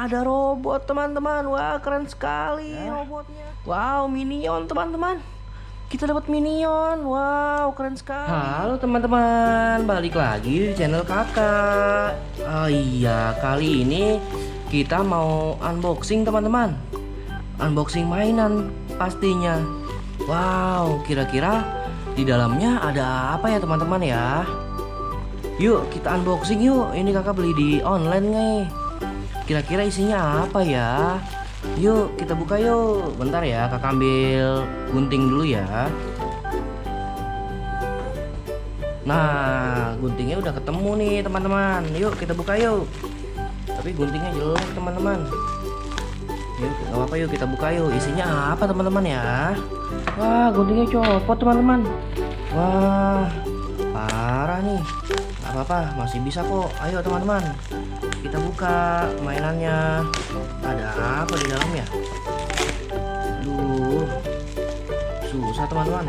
Ada robot teman-teman. Wah, keren sekali robotnya. Wow, Minion teman-teman. Kita dapat Minion. Wow, keren sekali. Halo teman-teman, balik lagi di channel kakak. Oh iya, kali ini kita mau unboxing teman-teman. Unboxing mainan pastinya. Wow, kira-kira di dalamnya ada apa ya teman-teman ya? Yuk kita unboxing yuk. Ini kakak beli di online nih. Kira-kira isinya apa ya? Yuk kita buka yuk. Bentar ya, kakak ambil gunting dulu ya. Nah, guntingnya udah ketemu nih teman-teman. Yuk kita buka yuk. Tapi guntingnya jelek teman-teman. Yuk gak apa-apa, yuk kita buka yuk. Isinya apa teman-teman ya? Wah, guntingnya copot teman-teman. Wah, parah nih. Gak apa-apa, masih bisa kok. Ayo teman-teman, kita buka mainannya. Ada apa di dalamnya? Aduh, susah teman-teman.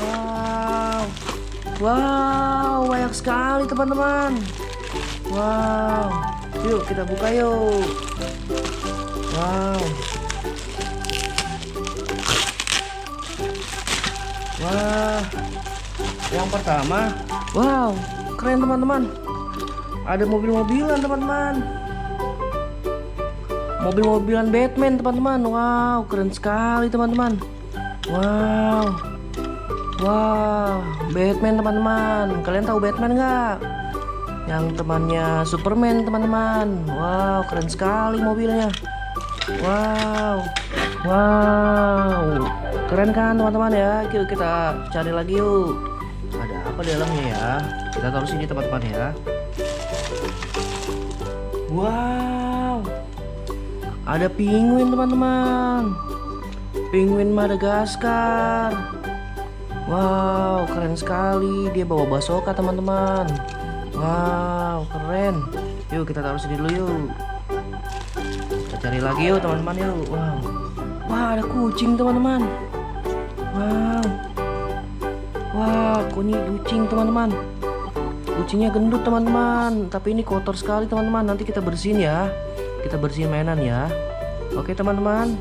Wow, wow, banyak sekali teman-teman. Wow, yuk kita buka yuk. Wow, wah, yang pertama, wow, keren teman-teman. Ada mobil-mobilan teman-teman. Mobil-mobilan Batman teman-teman. Wow, keren sekali teman-teman. Wow, wow, Batman teman-teman. Kalian tahu Batman nggak? Yang temannya Superman teman-teman. Wow, keren sekali mobilnya. Wow, wow, keren kan teman-teman ya. Yuk kita cari lagi yuk. Ada apa di dalamnya ya? Kita taruh sini teman-teman ya. Wow, ada penguin teman-teman. Penguin Madagaskar. Wow, keren sekali. Dia bawa basoka teman-teman. Wow, keren. Yuk kita taruh sini dulu yuk. Kita cari lagi yuk teman-teman yuk. Wow, wah, ada kucing teman-teman. Wow, wah, kucing teman-teman. Kucingnya gendut teman-teman, tapi ini kotor sekali teman-teman. Nanti kita bersihin ya. Kita bersihin mainan ya. Oke teman-teman.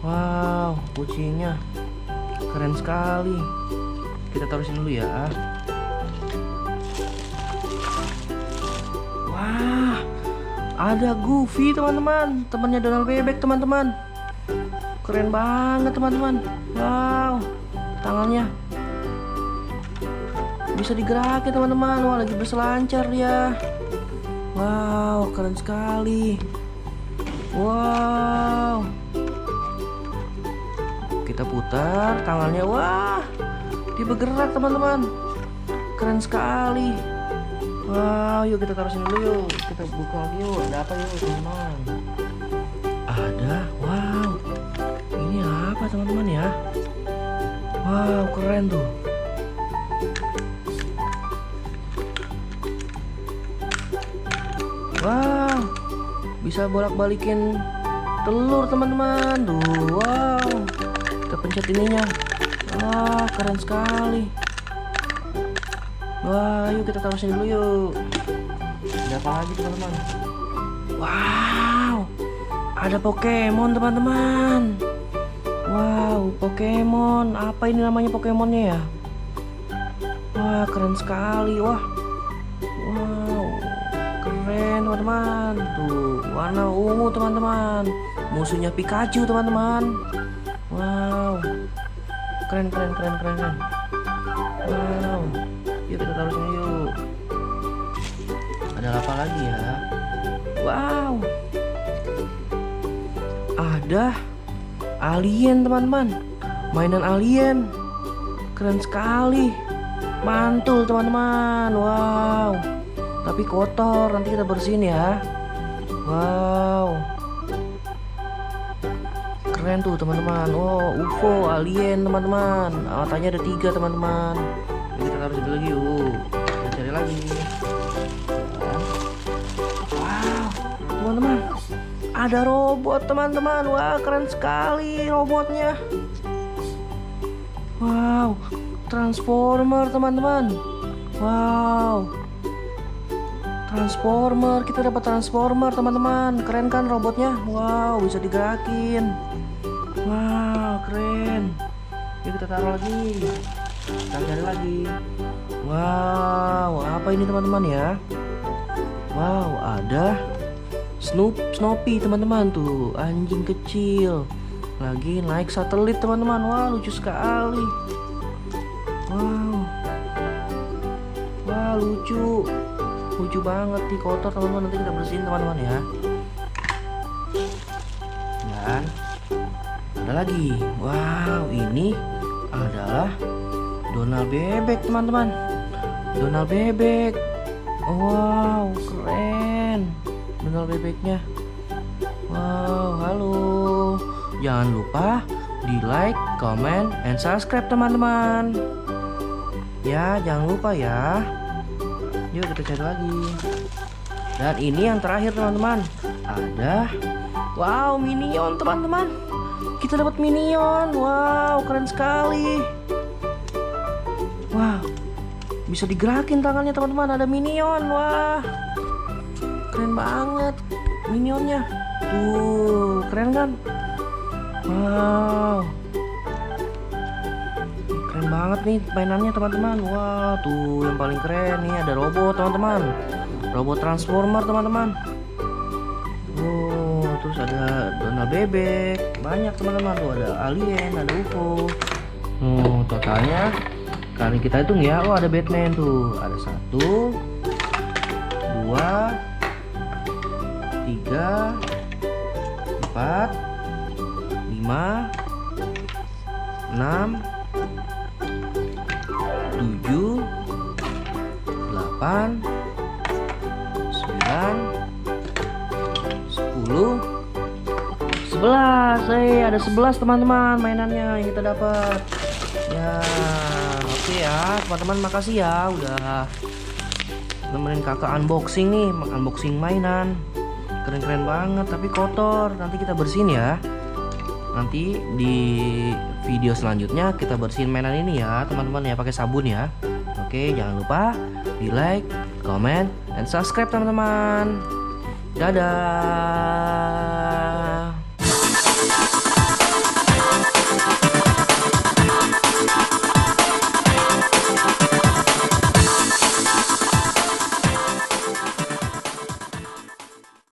Wow, kucingnya keren sekali. Kita taruh sini dulu ya. Wah, ada Goofy teman-teman, temannya Donald Bebek teman-teman. Keren banget teman-teman. Wow, tangannya bisa digerakin teman-teman. Wah, lagi berselancar dia. Wow, keren sekali. Wow, kita putar tangannya. Wah, dia bergerak teman-teman. Keren sekali. Wow, yuk kita taruh sini dulu yuk. Kita buka lagi yuk. Ada apa yuk teman-teman? Ada. Wow, ini apa teman-teman ya? Wow, keren tuh. Wow, bisa bolak-balikin telur teman-teman. Tuh, wow. Kita pencet ininya. Wah, keren sekali. Wah, yuk kita taruh sini dulu yuk. Ada apa lagi teman-teman? Wow, ada Pokemon teman-teman. Wow, Pokemon. Apa ini namanya Pokemonnya ya? Wah, keren sekali. Wah, wow, keren teman-teman. Tuh, warna ungu teman-teman. Musuhnya Pikachu teman-teman. Wow, keren. Wow, yuk kita taruh sini yuk. Ada apa lagi ya? Wow, ada alien teman-teman. Mainan alien. Keren sekali. Mantul teman-teman. Wow, tapi kotor, nanti kita bersihin ya. Wow, keren tuh teman-teman. Oh, UFO alien teman-teman. Matanya ada 3 teman-teman. Kita taruh sini lagi yuk. Kita cari lagi. Wow, teman-teman, ada robot teman-teman. Wah, keren sekali robotnya. Wow, Transformer teman-teman. Wow, Transformer, kita dapat transformer teman-teman. Keren kan robotnya? Wow, bisa digerakin. Wow, keren. Yuk kita taruh lagi. Kita cari lagi. Wow, apa ini teman-teman ya? Wow, ada Snoopy teman-teman tuh, anjing kecil lagi naik satelit teman-teman. Wah, lucu sekali. Wah, lucu banget nih, kotor teman-teman. Nanti kita bersihin teman-teman ya. Dan ada lagi. Wow, ini adalah Donald bebek teman-teman. Donald bebek. Wow, keren Donald bebeknya. Wow, halo. Jangan lupa di like, comment, and subscribe teman-teman. Ya, jangan lupa ya. Yuk kita cari lagi. Dan ini yang terakhir teman-teman. Ada wow, Minion teman-teman. Kita dapat Minion. Wow, keren sekali. Wow, bisa digerakin tangannya teman-teman. Ada Minion. Wah, keren banget Minionnya. Tuh, keren kan? Wow, keren banget nih mainannya teman-teman. Wah, tuh yang paling keren nih ada robot teman-teman. Robot transformer teman-teman. Oh, terus ada Donald bebek. Banyak teman-teman. Tuh ada alien, ada UFO. Totalnya kali kita hitung ya. Oh, ada Batman tuh. Ada 1, 2, 3, 4, 5, 6, 7, 8, 9, 10, 11. Ada 11 teman-teman mainannya yang kita dapat. Ya, oke ya teman-teman, makasih ya udah nemenin kakak unboxing nih, unboxing mainan. Keren-keren banget tapi kotor. Nanti kita bersihin ya. Nanti di video selanjutnya kita bersihin mainan ini ya teman-teman ya, pakai sabun ya. Oke, jangan lupa di like, comment, dan subscribe teman-teman. Dadah.